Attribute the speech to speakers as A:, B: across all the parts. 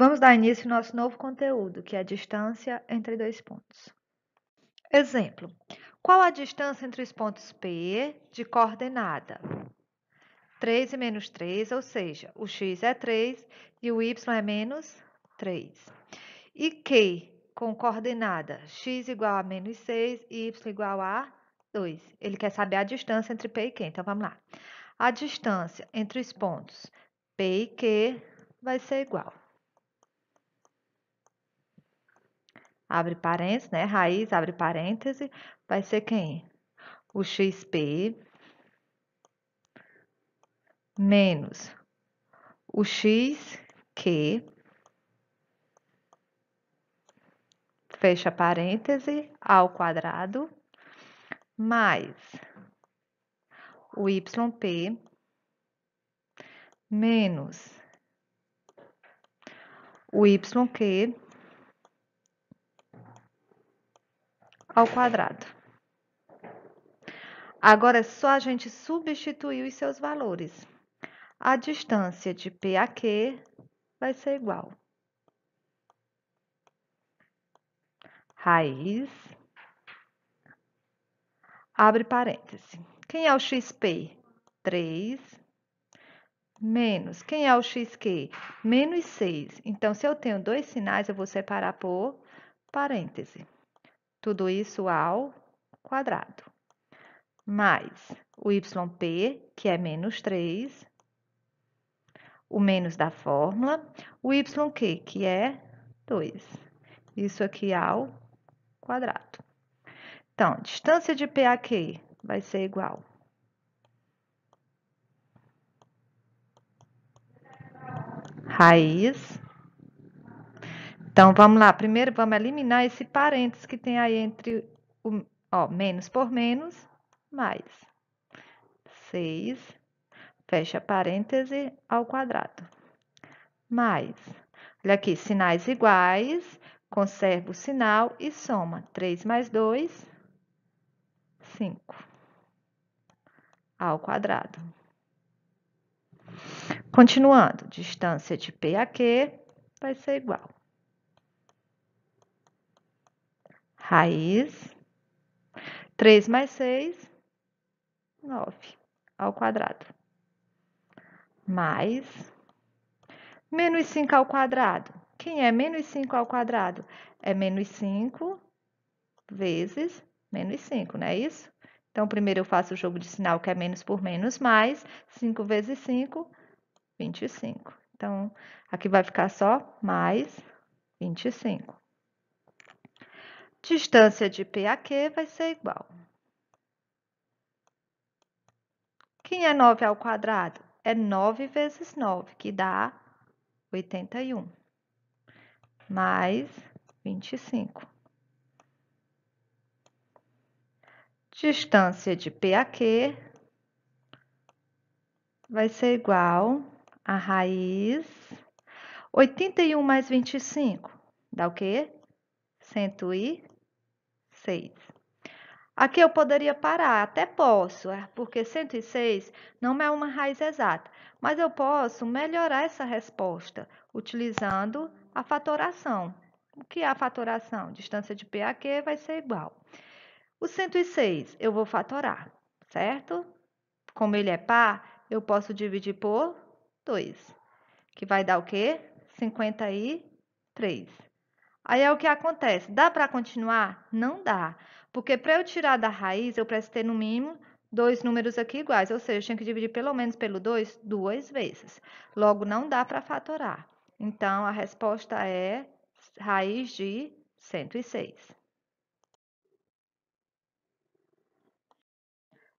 A: Vamos dar início ao nosso novo conteúdo, que é a distância entre dois pontos. Exemplo: qual a distância entre os pontos P de coordenada 3 e menos 3, ou seja, o x é 3 e o y é menos 3. E Q com coordenada x igual a menos 6 e y igual a 2. Ele quer saber a distância entre P e Q, então vamos lá. A distância entre os pontos P e Q vai ser igual. Abre parênteses, né? Raiz, abre parêntese, vai ser quem? O XP menos o XQ, fecha parêntese, ao quadrado, mais o YP menos o YQ ao quadrado. Agora é só a gente substituir os seus valores. A distância de P a Q vai ser igual. Raiz, abre parêntese. Quem é o XP? 3, menos. Quem é o XQ? Menos 6. Então, se eu tenho dois sinais, eu vou separar por parêntese. Tudo isso ao quadrado. Mais o YP, que é menos 3, o menos da fórmula, o YQ, que é 2. Isso aqui ao quadrado. Então, distância de P a Q vai ser igual. Raiz. Então, vamos lá. Primeiro, vamos eliminar esse parênteses que tem aí entre o menos por menos, mais 6, fecha parêntese, ao quadrado. Mais, olha aqui, sinais iguais, conserva o sinal e soma. 3 mais 2, 5, ao quadrado. Continuando, distância de P a Q vai ser igual. Raiz, 3 mais 6, 9, ao quadrado. Mais, menos 5 ao quadrado. Quem é menos 5 ao quadrado? É menos 5 vezes menos 5, não é isso? Então, primeiro eu faço o jogo de sinal, que é menos por menos, mais 5 vezes 5, 25. Então, aqui vai ficar só mais 25. Distância de P a Q vai ser igual. Quem é 9 ao quadrado? É 9 vezes 9, que dá 81. Mais 25. Distância de P a Q vai ser igual a raiz 81 mais 25. Dá o quê? 106. Aqui eu poderia parar, até posso, porque 106 não é uma raiz exata. Mas eu posso melhorar essa resposta utilizando a fatoração. O que é a fatoração? Distância de P a Q vai ser igual. O 106 eu vou fatorar, certo? Como ele é par, eu posso dividir por 2, que vai dar o quê? 53. Aí é o que acontece. Dá para continuar? Não dá. Porque para eu tirar da raiz, eu preciso ter no mínimo dois números aqui iguais. Ou seja, eu tinha que dividir pelo menos pelo 2 duas vezes. Logo, não dá para fatorar. Então, a resposta é raiz de 106.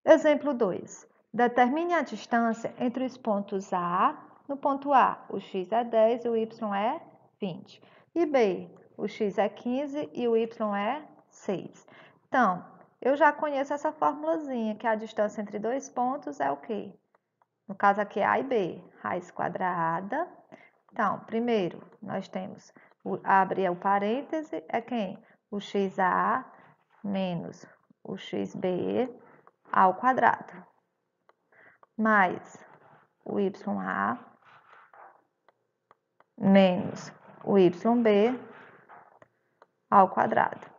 A: Exemplo 2. Determine a distância entre os pontos A. No ponto A, o x é 10 e o y é 20. E B, o x é 15 e o y é 6. Então, eu já conheço essa formulazinha, que a distância entre dois pontos é o quê? No caso aqui é A e B, raiz quadrada. Então, primeiro, nós temos, abre o parêntese, é quem? O xa menos o xb ao quadrado, mais o YA menos o YB ao quadrado.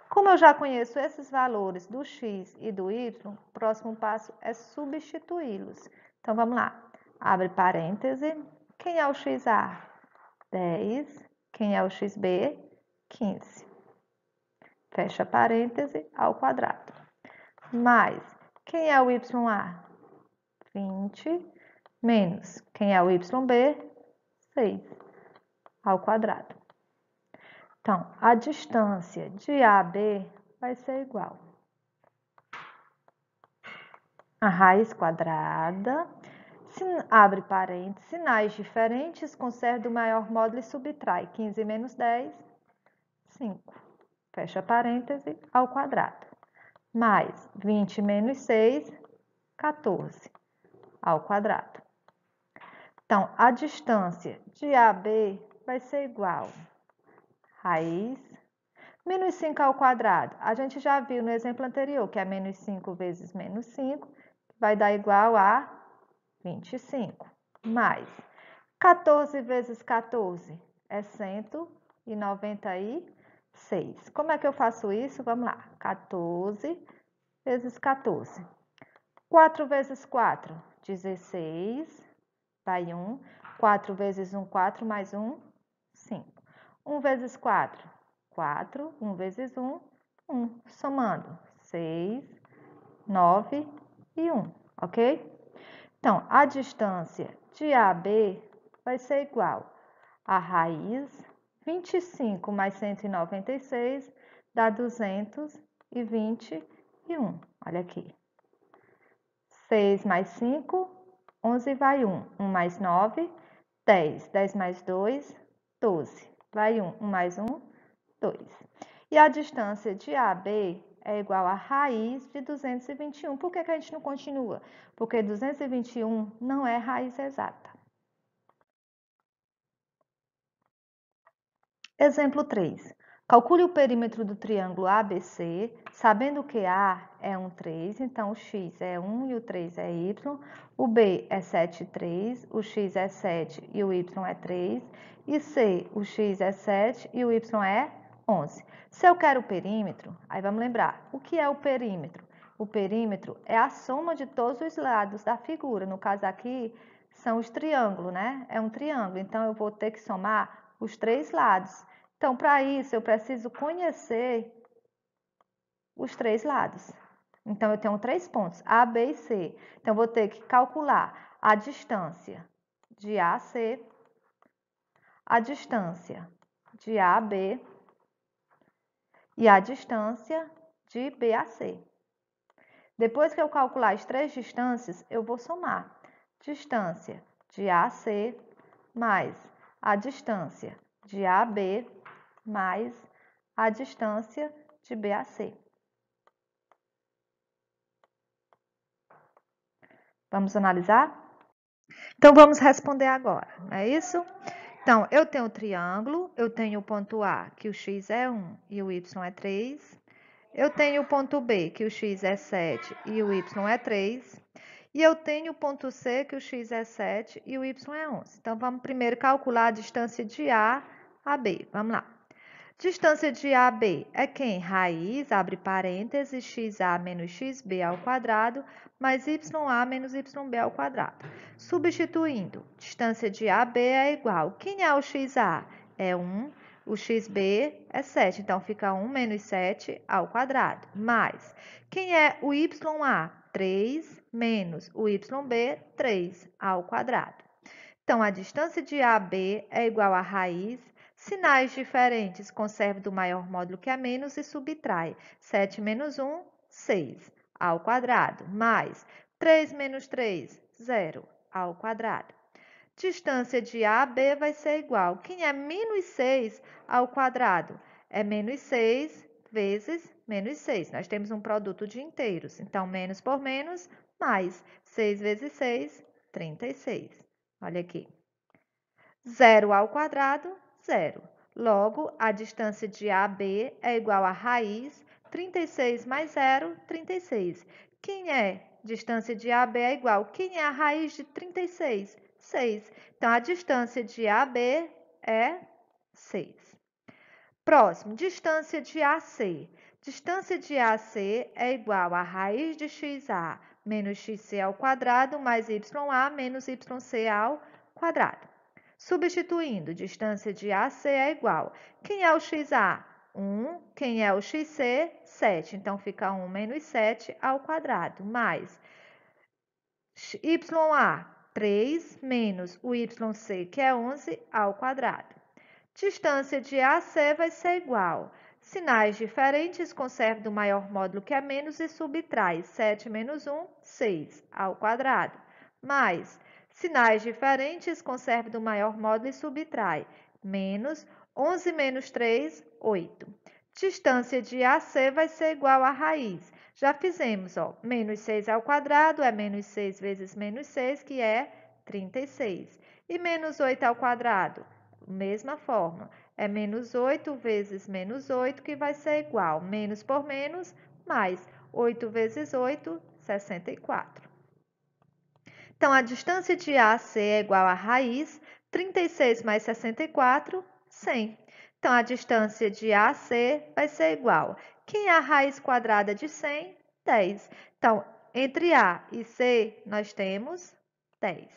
A: Como eu já conheço esses valores do x e do y, o próximo passo é substituí-los. Então, vamos lá. Abre parêntese. Quem é o XA? 10. Quem é o XB? 15. Fecha parêntese ao quadrado. Mais, quem é o YA? 20. Menos, quem é o YB? 6 ao quadrado. Então, a distância de A a B vai ser igual a raiz quadrada, abre parênteses, sinais diferentes, conserva o maior módulo e subtrai. 15 menos 10, 5. Fecha parêntese, ao quadrado. Mais 20 menos 6, 14, ao quadrado. Então, a distância de A a B vai ser igual a raiz menos 5 ao quadrado. A gente já viu no exemplo anterior que é menos 5 vezes menos 5, vai dar igual a 25. Mais 14 vezes 14 é 196. Como é que eu faço isso? Vamos lá. 14 vezes 14. 4 vezes 4, 16. Vai 1. 4 vezes 1, 4 mais 1, 5. 1 vezes 4, 4. 1 vezes 1, 1. Somando 6, 9 e 1, ok? Então, a distância de A a B vai ser igual a raiz 25 mais 196 dá 221. Olha aqui. 6 mais 5, 11 vai 1. 1 mais 9, 10. 10 mais 2, 12. Vai 1. 1 mais 1, 2. E a distância de A a B é igual a raiz de 221. Por que a gente não continua? Porque 221 não é raiz exata. Exemplo 3. Calcule o perímetro do triângulo ABC, sabendo que A é um 3, então o X é 1 e o 3 é Y, o B é 7 e 3, o X é 7 e o Y é 3, e C, o X é 7 e o Y é 11. Se eu quero o perímetro, aí vamos lembrar, o que é o perímetro? O perímetro é a soma de todos os lados da figura, no caso aqui são os triângulos, né? É um triângulo, então eu vou ter que somar os 3 lados. Então, para isso, eu preciso conhecer os 3 lados. Então, eu tenho 3 pontos, A, B e C. Então, eu vou ter que calcular a distância de A a C, a distância de A a B e a distância de B a C. Depois que eu calcular as 3 distâncias, eu vou somar. Distância de A a C mais a distância de A a B mais a distância de B a C. Vamos analisar? Então, vamos responder agora, não é isso? Então, eu tenho o triângulo, eu tenho o ponto A, que o x é 1 e o y é 3. Eu tenho o ponto B, que o x é 7 e o y é 3. E eu tenho o ponto C, que o x é 7 e o y é 11. Então, vamos primeiro calcular a distância de A a B. Vamos lá. Distância de A a B é quem? Raiz, abre parênteses, xa menos xb ao quadrado, mais ya menos yb ao quadrado. Substituindo, distância de A a B é igual. Quem é o xa? É 1, o xb é 7, então fica 1 menos 7 ao quadrado. Mais, quem é o ya? 3 menos o yb, 3 ao quadrado. Então, a distância de A a B é igual a raiz. Sinais diferentes, conserve do maior módulo que é menos e subtrai. 7 menos 1, 6 ao quadrado, mais 3 menos 3, 0 ao quadrado. Distância de A a B vai ser igual. Quem é menos 6 ao quadrado? É menos 6 vezes menos 6. Nós temos um produto de inteiros. Então, menos por menos, mais 6 vezes 6, 36. Olha aqui. 0 ao quadrado, 0. Logo, a distância de A a B é igual a raiz 36 mais 0, 36. Quem é? Distância de A a B é igual. Quem é a raiz de 36? 6. Então, a distância de A a B é 6. Próximo, distância de AC. Distância de AC é igual a raiz de XA menos XC ao quadrado mais YA menos YC ao quadrado. Substituindo, distância de AC é igual. Quem é o XA? 1. Quem é o XC? 7. Então, fica 1 menos 7 ao quadrado, mais YA, 3, menos o YC, que é 11, ao quadrado. Distância de AC vai ser igual. Sinais diferentes, conserve do maior módulo que é menos e subtrai 7 menos 1, 6, ao quadrado. Mais, sinais diferentes, conserve do maior módulo e subtrai menos 11 menos 3, 8. Distância de AC vai ser igual a raiz. Já fizemos, ó, menos 6 ao quadrado é menos 6 vezes menos 6, que é 36. E menos 8 ao quadrado? Mesma forma, é menos 8 vezes menos 8, que vai ser igual, menos por menos, mais 8 vezes 8, 64. Então, a distância de AC é igual a raiz, 36 mais 64, 100. Então, a distância de AC vai ser igual. Quem é a raiz quadrada de 100? 10. Então, entre A e C, nós temos 10.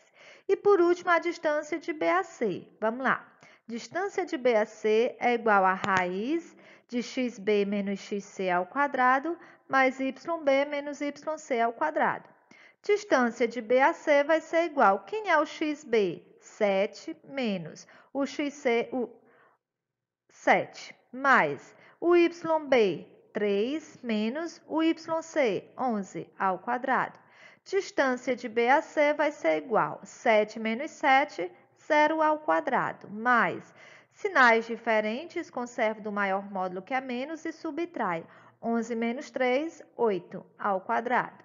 A: E, por último, a distância de BAC. Vamos lá. Distância de BAC é igual a raiz de XB menos XC ao quadrado mais YB menos YC ao quadrado. Distância de BAC vai ser igual. Quem é o XB? 7 menos o XC, 7, mais o YB, 3, menos o YC, 11, ao quadrado. Distância de BAC vai ser igual. 7 menos 7, 0 ao quadrado, mais sinais diferentes, conserve do maior módulo que é menos e subtrai 11 menos 3, 8, ao quadrado.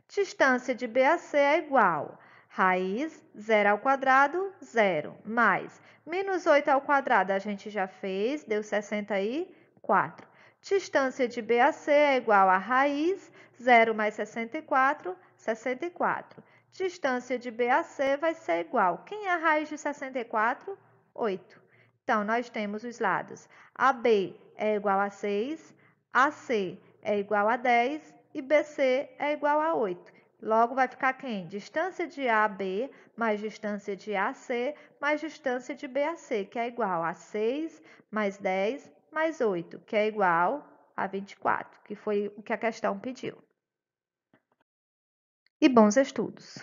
A: Distância de BAC é igual. Raiz, 0 ao quadrado, 0, mais menos 8 ao quadrado, a gente já fez, deu 64. Distância de BAC é igual a raiz, 0 mais 64, 64. Distância de BAC vai ser igual. Quem é a raiz de 64? 8. Então, nós temos os lados. AB é igual a 6, AC é igual a 10 e BC é igual a 8. Logo, vai ficar quem? Distância de AB mais distância de AC mais distância de BAC, que é igual a 6 mais 10 mais 8, que é igual a 24, que foi o que a questão pediu. E bons estudos!